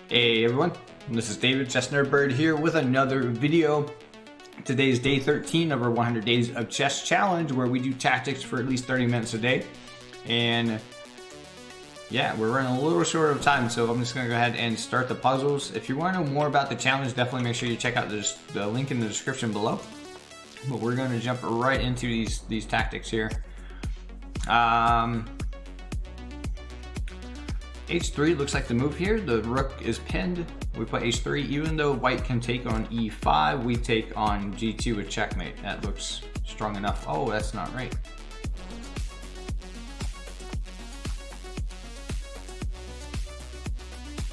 Hey everyone, this is David, ChessNerdBird here with another video. Today is day 13 of our 100 Days of Chess Challenge, where we do tactics for at least 30 minutes a day. And yeah, we're running a little short of time, so I'm just going to go ahead and start the puzzles. If you want to know more about the challenge, definitely make sure you check out the link in the description below. But we're going to jump right into these tactics here. H3 looks like the move here. The rook is pinned. We play H3. Even though white can take on E5, we take on G2 with checkmate. That looks strong enough. Oh, that's not right.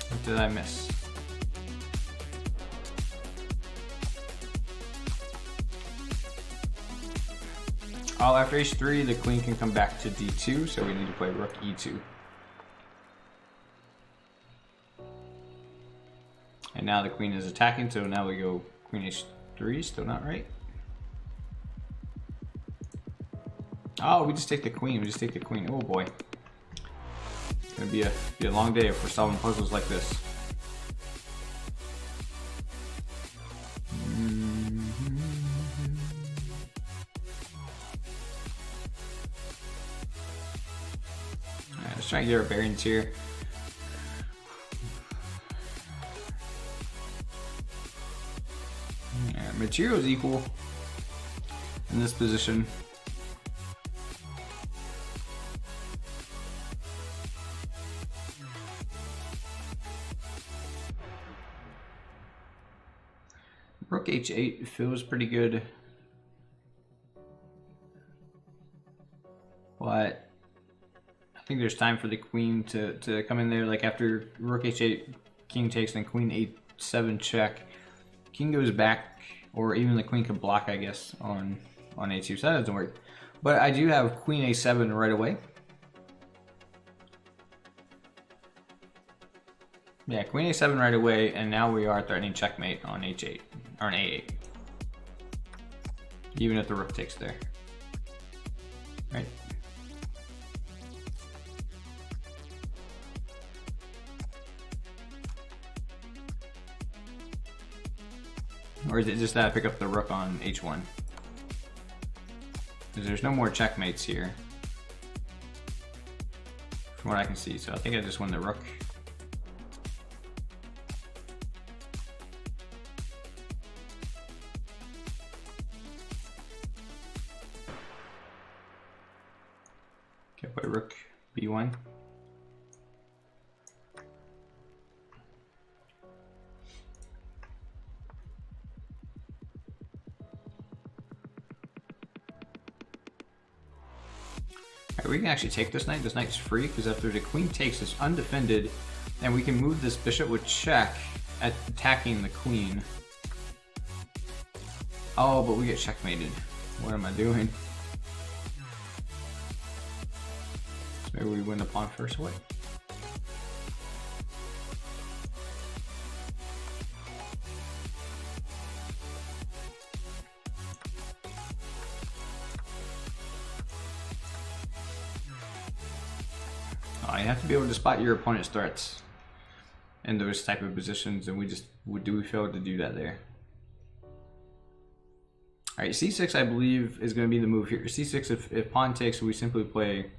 What did I miss? Oh, after H3, the queen can come back to D2, so we need to play rook E2. And now the queen is attacking, so now we go queen h3, still not right. Oh, we just take the queen, Oh boy. It's gonna be a long day if we're solving puzzles like this. Alright, let's try and get our bearings here. Material is equal in this position. Rook h8 feels pretty good, but I think there's time for the queen to come in there. Like after rook h8, king takes, then queen h7 check. King goes back, or even the queen could block, I guess, on a2, so that doesn't work. But I do have queen a7 right away. Yeah, queen a7 right away, and now we are threatening checkmate on h8, or an a8. Even if the rook takes there. Right? Or is it just that I pick up the rook on h1? Because there's no more checkmates here, from what I can see. So I think I just won the rook. Okay, play rook b1. We can actually take this knight. This knight's free because after the queen takes, it's undefended, and we can move this bishop with check at attacking the queen. Oh, but we get checkmated. What am I doing? So maybe we win the pawn first. What? You have to be able to spot your opponent's threats in those type of positions, and we fail to do that there. All right, c6 I believe is going to be the move here. c6, if pawn takes, we simply play.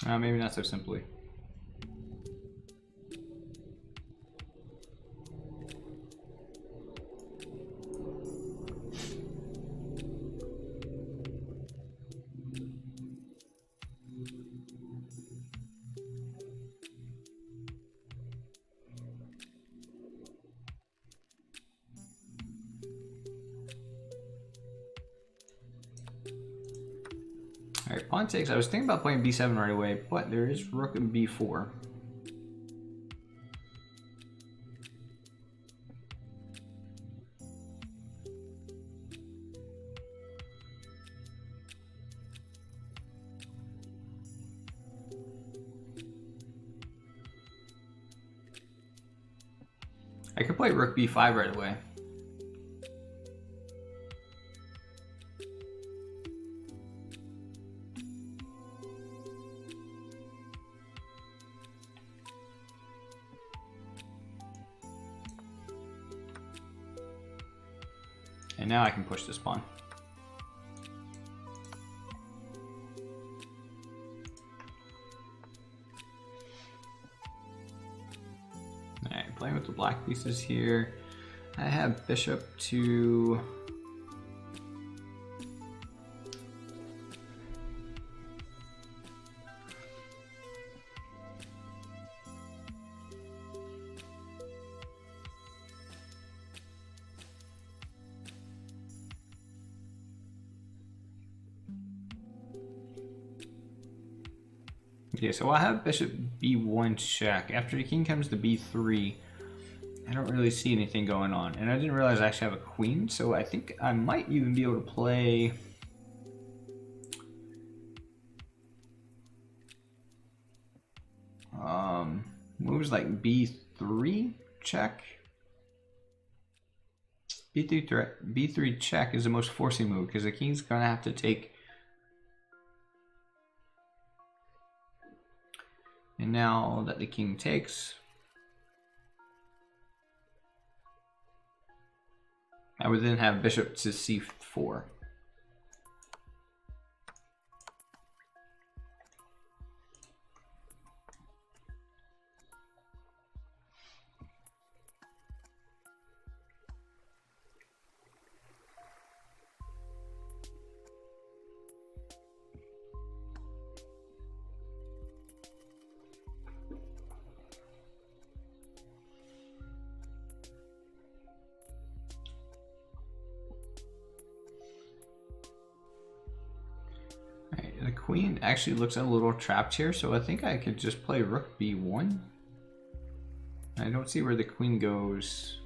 Maybe not so simply. Alright, pawn takes. I was thinking about playing b7 right away, but there is rook and b4. I could play rook b5 right away. And now I can push this pawn. Alright, playing with the black pieces here. I have bishop to... Okay, so I have bishop b1 check. After the king comes to b3, I don't really see anything going on. And I didn't realize I actually have a queen, so I think I might even be able to play... moves like b3 check. B3 check is the most forcing move because the king's gonna have to take. And now that the king takes, I would then have bishop to c4. The queen actually looks a little trapped here, so I think I could just play rook b1. I don't see where the queen goes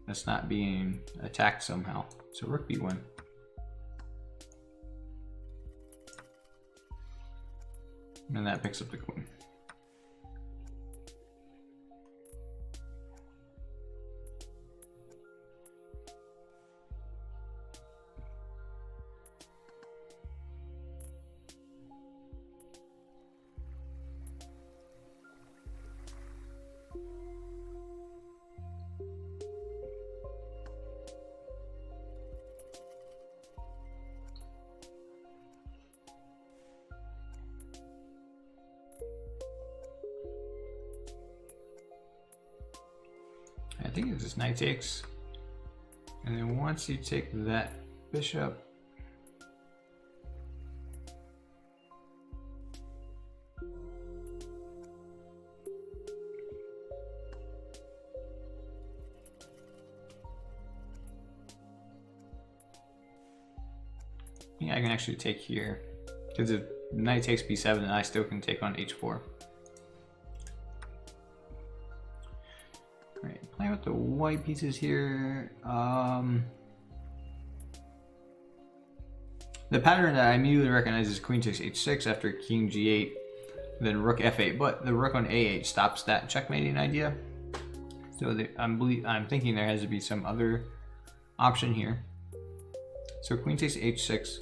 that's not being attacked somehow. So rook b1. And that picks up the queen. I think it's just knight takes, and then once you take that bishop, I can actually take here because if knight takes b7, then I still can take on h4. Alright, playing with the white pieces here. The pattern that I immediately recognize is queen takes h6 after king g8, then rook f8. But the rook on a8 stops that checkmating idea. So I'm thinking there has to be some other option here. So queen takes h6.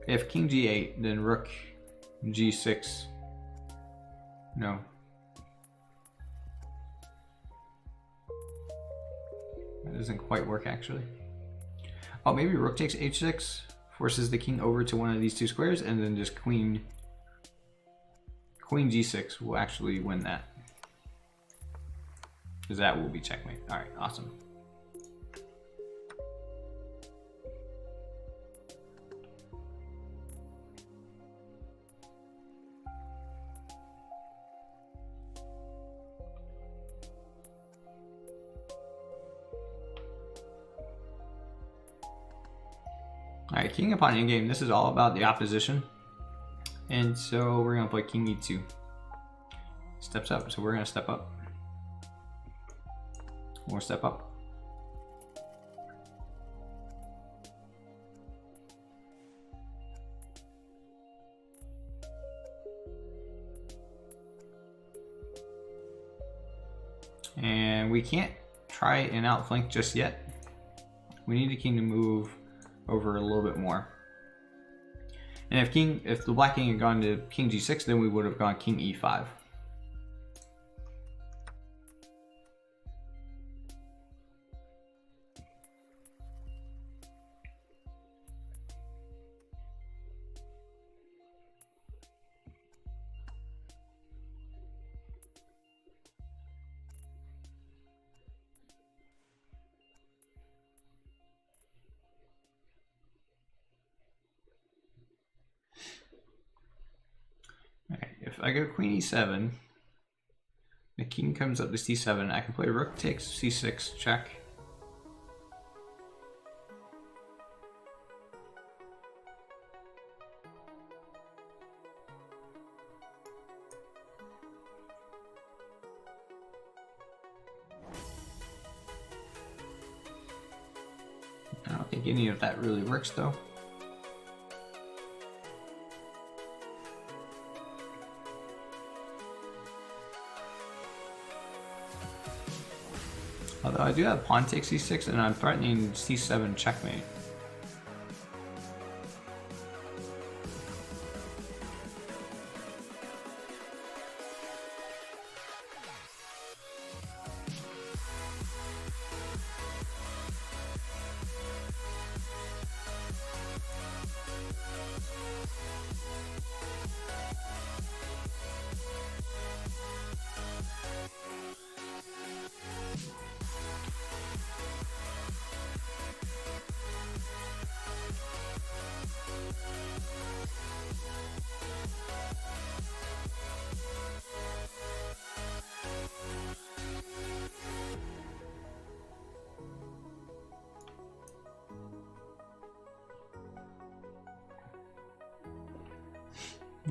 If king g8, then rook g6. No. That doesn't quite work actually. Oh, maybe rook takes h6, forces the king over to one of these two squares, and then just queen g6 will actually win that. Because that will be checkmate. Alright, awesome. Alright, king upon endgame. This is all about the opposition. And so we're going to play king e2. Steps up, so we're going to step up. More step up. And we can't try an outflank just yet. We need the king to move over a little bit more. And if the black king had gone to king g6, then we would have gone king e5. if I go queen e7, the king comes up to c7, I can play rook takes c6, check. I don't think any of that really works though. Although I do have pawn takes c6 and I'm threatening c7 checkmate.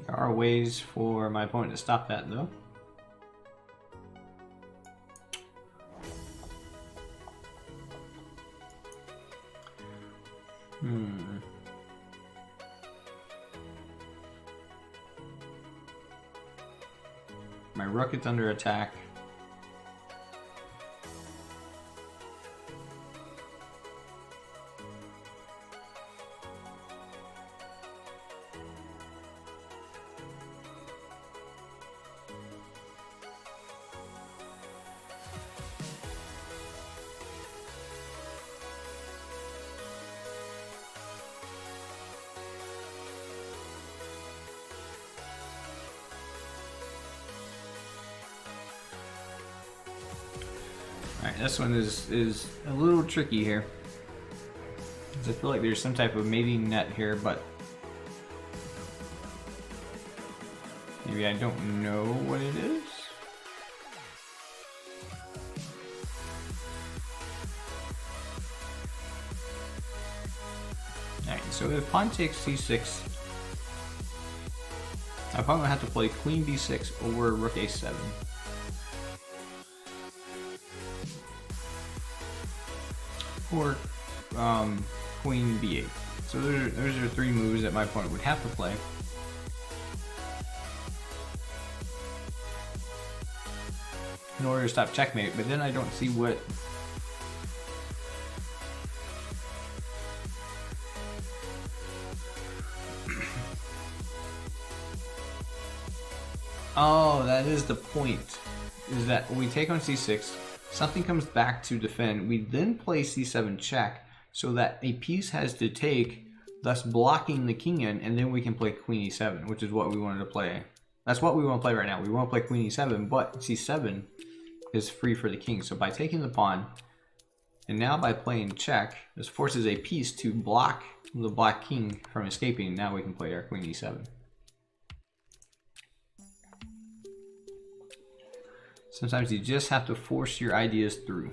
There are ways for my opponent to stop that though. My rook is under attack. Alright, this one is a little tricky here. I feel like there's some type of mating net here, but maybe I don't know what it is. Alright, so if pawn takes c6, I probably have to play queen b6 or rook a7. Or queen b8. So those are three moves that my opponent would have to play. In order to stop checkmate, but then I don't see what... Oh, that is the point. Is that when we take on c6, something comes back to defend. We then play c7 check so that a piece has to take, thus blocking the king in, and then we can play queen e7, which is what we wanted to play. That's what we want to play right now. We want to play queen e7, but c7 is free for the king. So by taking the pawn, and now by playing check, this forces a piece to block the black king from escaping. Now we can play our queen e7. Sometimes you just have to force your ideas through.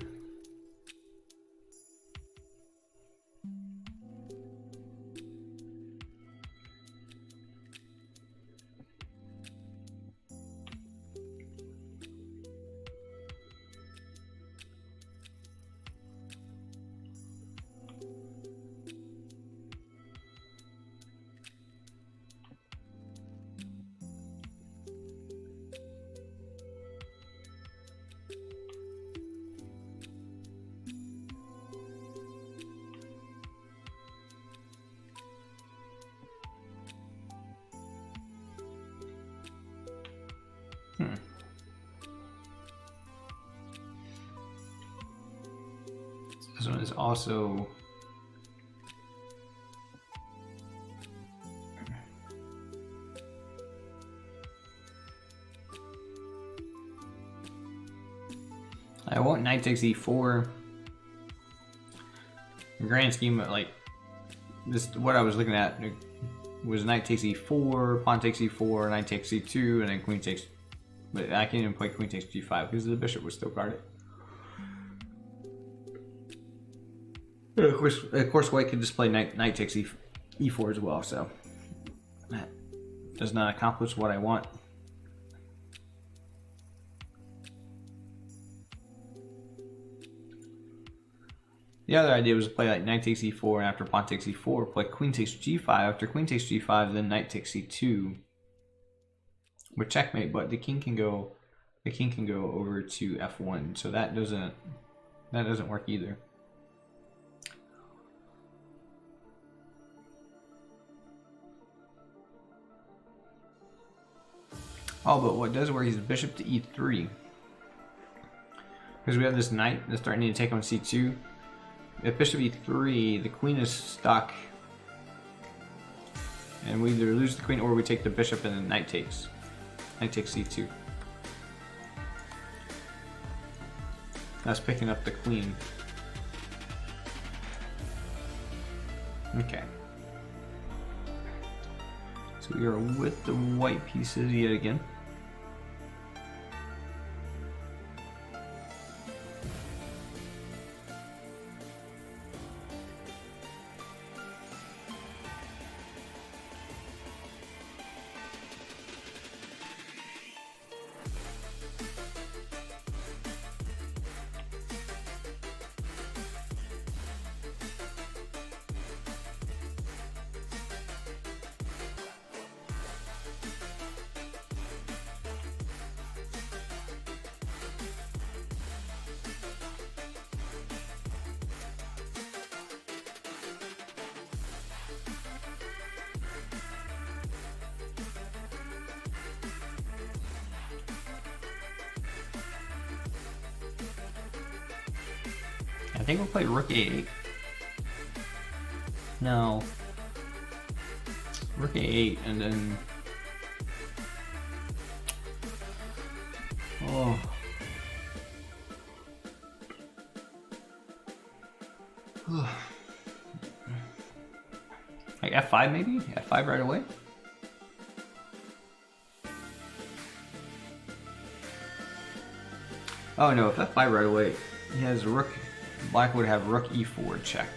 This one is also I want knight takes e4. In the grand scheme of like this, what I was looking at, was knight takes e4, pawn takes e4, knight takes e2, and then queen takes. But I can't even play queen takes g5 because the bishop was still guarded. Of course, white could just play knight takes e4 as well. So that does not accomplish what I want. The other idea was to play like knight takes e4, and after pawn takes e4, play queen takes g5. After queen takes g5, then knight takes c2 with checkmate. But the king can go over to f1, so that doesn't work either. Oh, but what does work is bishop to e3, because we have this knight that's starting to take on c2. If bishop e3, the queen is stuck, and we either lose the queen or we take the bishop and then knight takes c2. That's picking up the queen. Okay. So we are with the white pieces yet again. I think we'll play rook a8. No. Rook a8 and then... Oh. Like f5 maybe? F5 right away? Oh no, if f5 right away, he has rook... Black would have rook e4 check.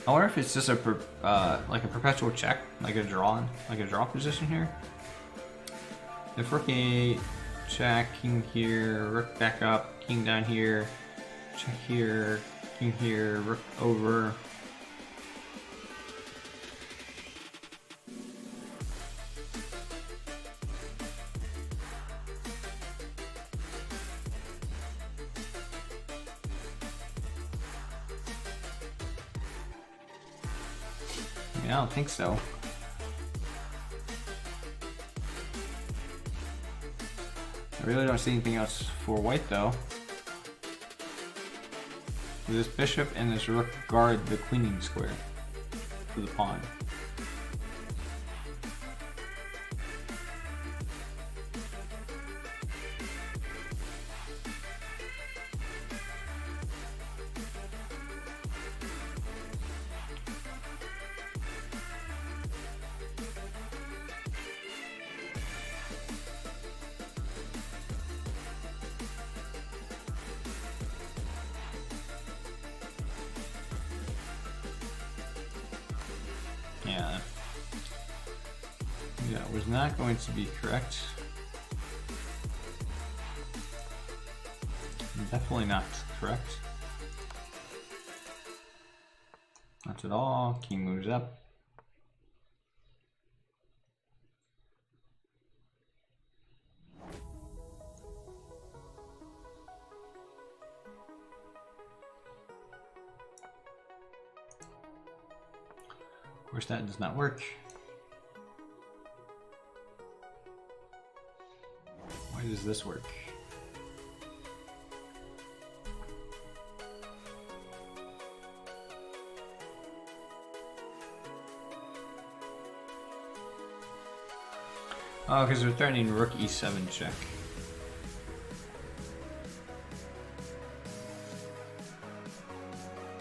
I wonder if it's just a like a perpetual check, like a draw position here. If rook a8, check, king here, rook back up, king down here, check here, king here, rook over. I don't think so. I really don't see anything else for white though. This bishop and this rook guard the queening square for the pawn. Yeah, it was not going to be correct. Definitely not correct. Not at all. King moves up. course, that does not work. Why does this work? Oh, because they're threatening rook e7 check.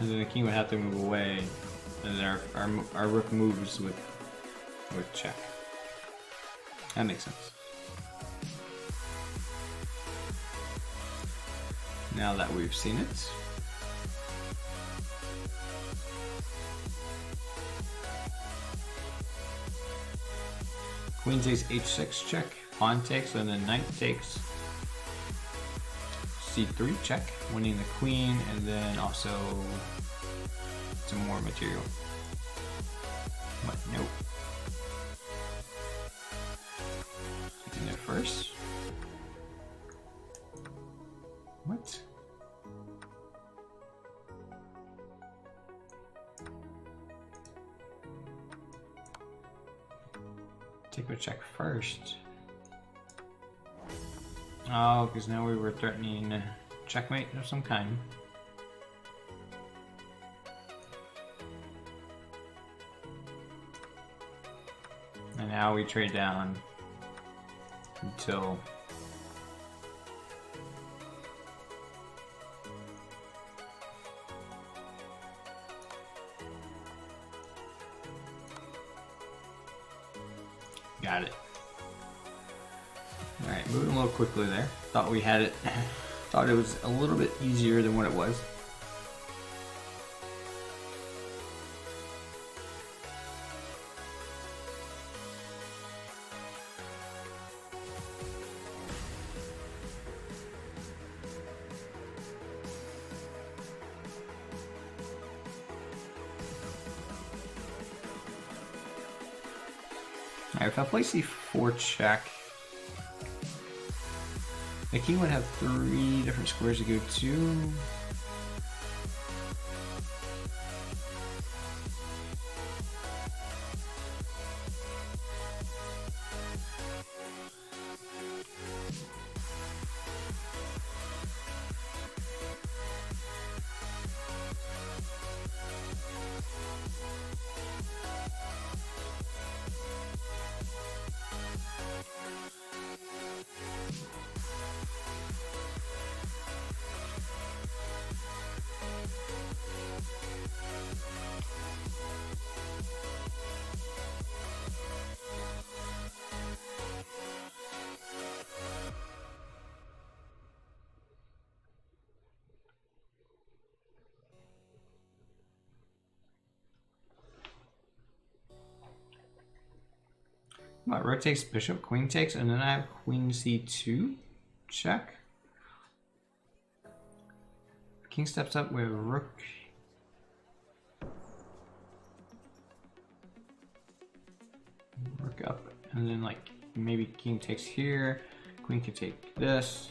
And then the king would have to move away, and then our rook moves with check. That makes sense. Now that we've seen it, queen takes h6 check, pawn takes, and then knight takes c3 check, winning the queen, and then also some more material. What? Nope. Taking there first. What? Take a check first. Oh, because now we were threatening checkmate of some kind. And now we trade down until got it. Alright, moving a little quickly there. Thought we had it. Thought it was a little bit easier than what it was. Alright, if I play c4 check, the king would have 3 different squares to go to. What, rook takes bishop, queen takes, and then I have queen c2 check. King steps up with rook. Rook up, and then like maybe king takes here, queen can take this.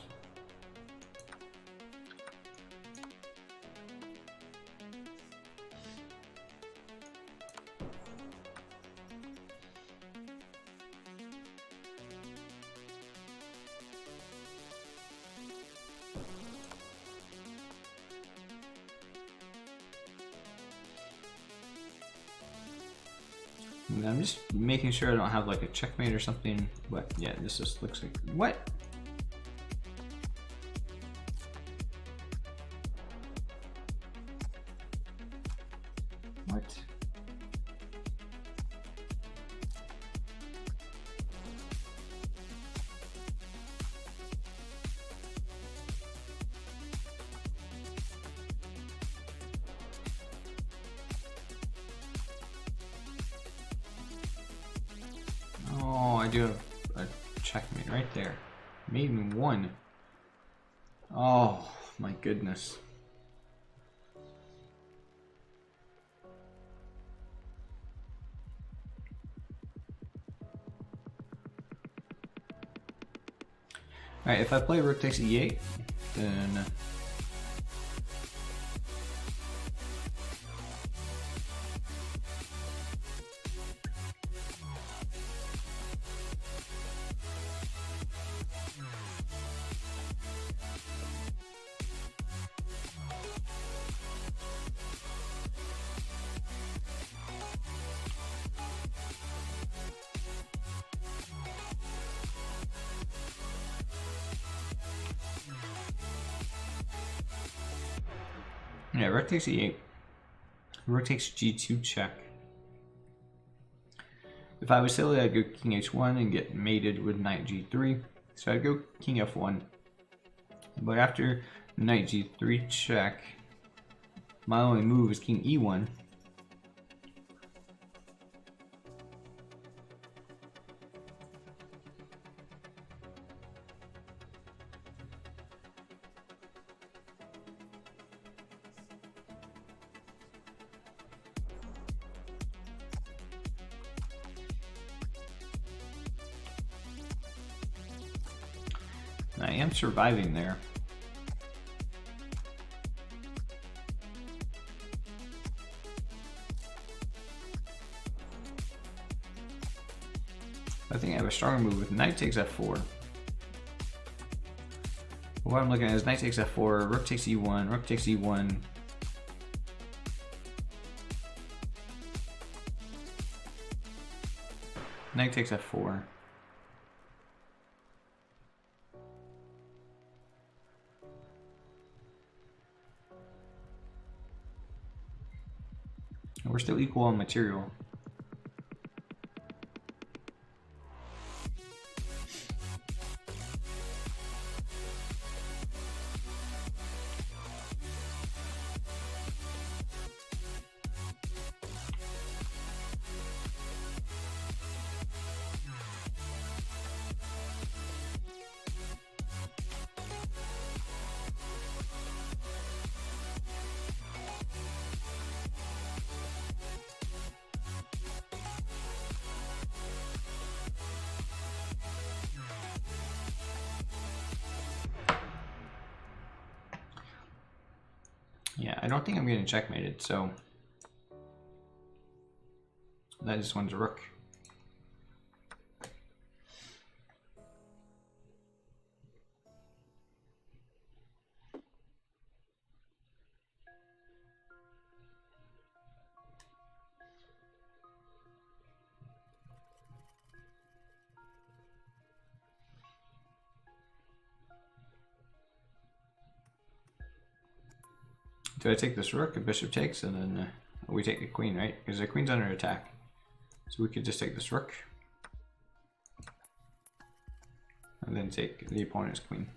And I'm just making sure I don't have like a checkmate or something, but yeah, this just looks like, what? What? Oh, I do have a checkmate right there. Maiden one. Oh my goodness. Alright, if I play rook takes e8, then Yeah, rook takes e8. Rook takes g2 check. If I was silly, I'd go king h1 and get mated with knight g3. So I'd go king f1. But after knight g3 check, my only move is king e1. I am surviving there. I think I have a stronger move with knight takes f4. What I'm looking at is knight takes f4, rook takes e1, rook takes e1. Knight takes f4. We're still equal on material. Yeah, I don't think I'm getting checkmated, so that just one's a rook. Do I take this rook? A bishop takes, and then we take the queen, right? Because the queen's under attack. So we could just take this rook. And then take the opponent's queen.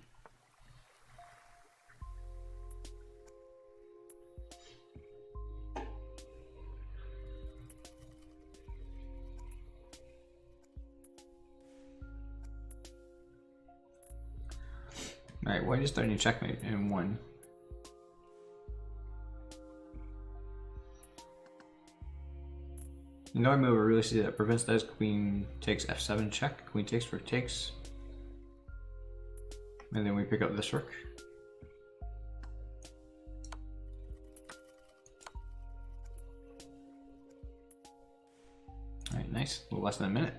Alright, white is starting to checkmate in one. No move I really see that prevents that is queen takes f7 check, queen takes, rook takes. And then we pick up this rook. Alright, nice. A little less than a minute.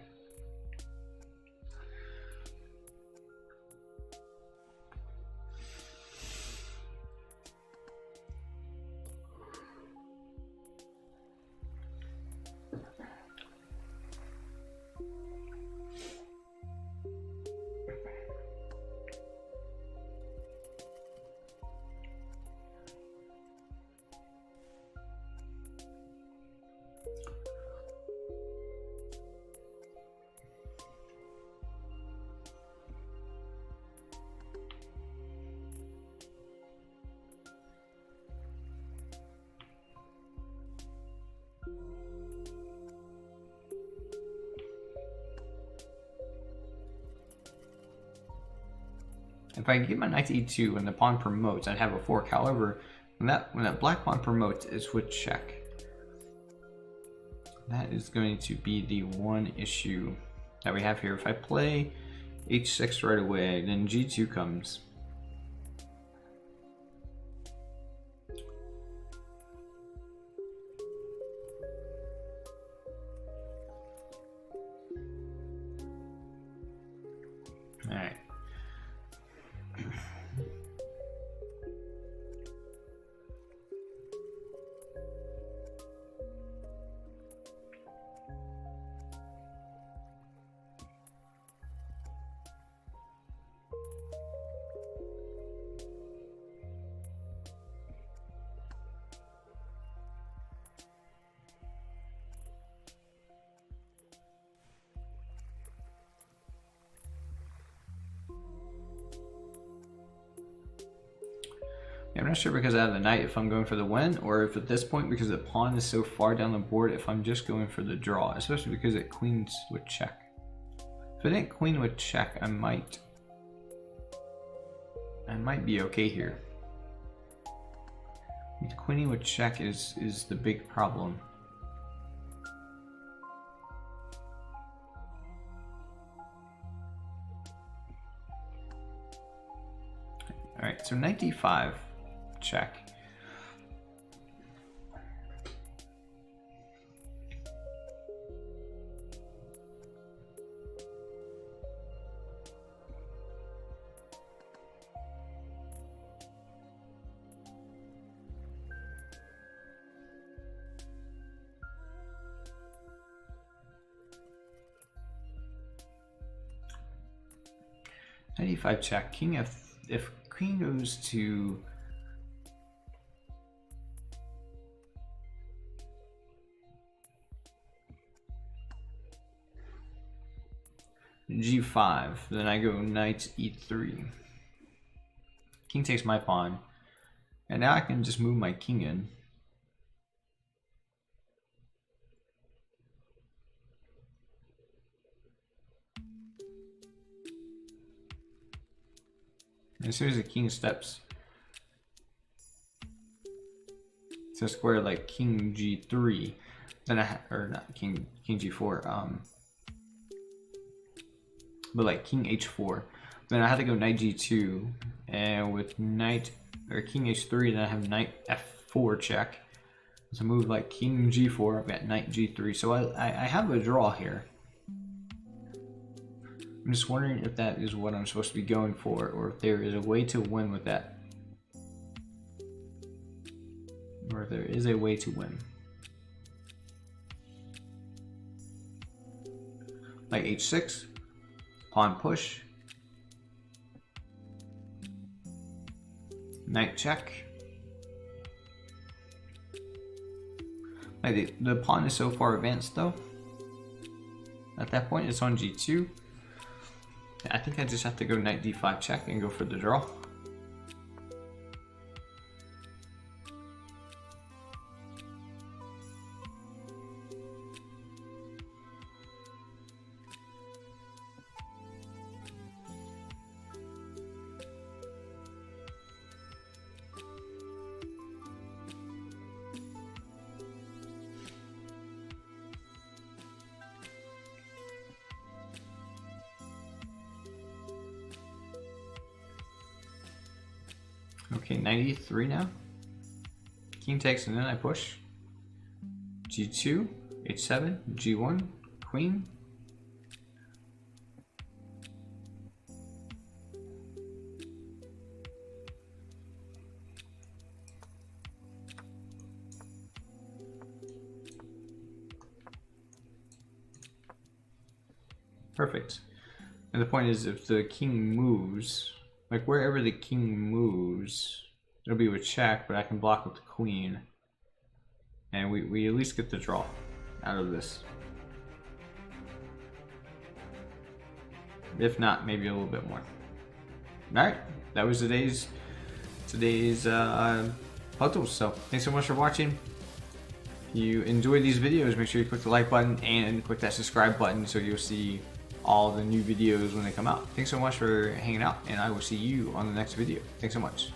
If I give my knight to e2 and the pawn promotes, I'd have a fork. However, when that black pawn promotes, it's with check. That is going to be the one issue that we have here. If I play h6 right away, then g2 comes. All right. I'm not sure because I have the knight if I'm going for the win, or if at this point, because the pawn is so far down the board, if I'm just going for the draw, especially because it queens with check. If it didn't queen with check, I might be okay here. The queening with check is the big problem. Alright, so knight d5, check. Knight e5 check. King if queen goes to g5, then I go knight e3. King takes my pawn, and now I can just move my king in. As soon as the king steps to square like king g3, then or not king g4, but like king h4, then I have to go knight g2, and with knight or king h3, then I have knight f4 check. So move like king g4, I've got knight g3, so I have a draw here. I'm just wondering if that is what I'm supposed to be going for, or if there is a way to win with that. Or if there is a way to win. Like h6, pawn push, knight check. Like the pawn is so far advanced though. At that point it's on g2. I think I just have to go knight d5 check and go for the draw. Okay, 93 now. King takes and then I push. G2, H7, G1, Queen. Perfect. And the point is, if the king moves, like wherever the king moves, it'll be with check, but I can block with the queen. And we at least get the draw out of this. If not, maybe a little bit more. Alright, that was today's puzzles. So thanks so much for watching. If you enjoy these videos, make sure you click the like button and click that subscribe button so you'll see all the new videos when they come out. Thanks so much for hanging out, and I will see you on the next video. Thanks so much.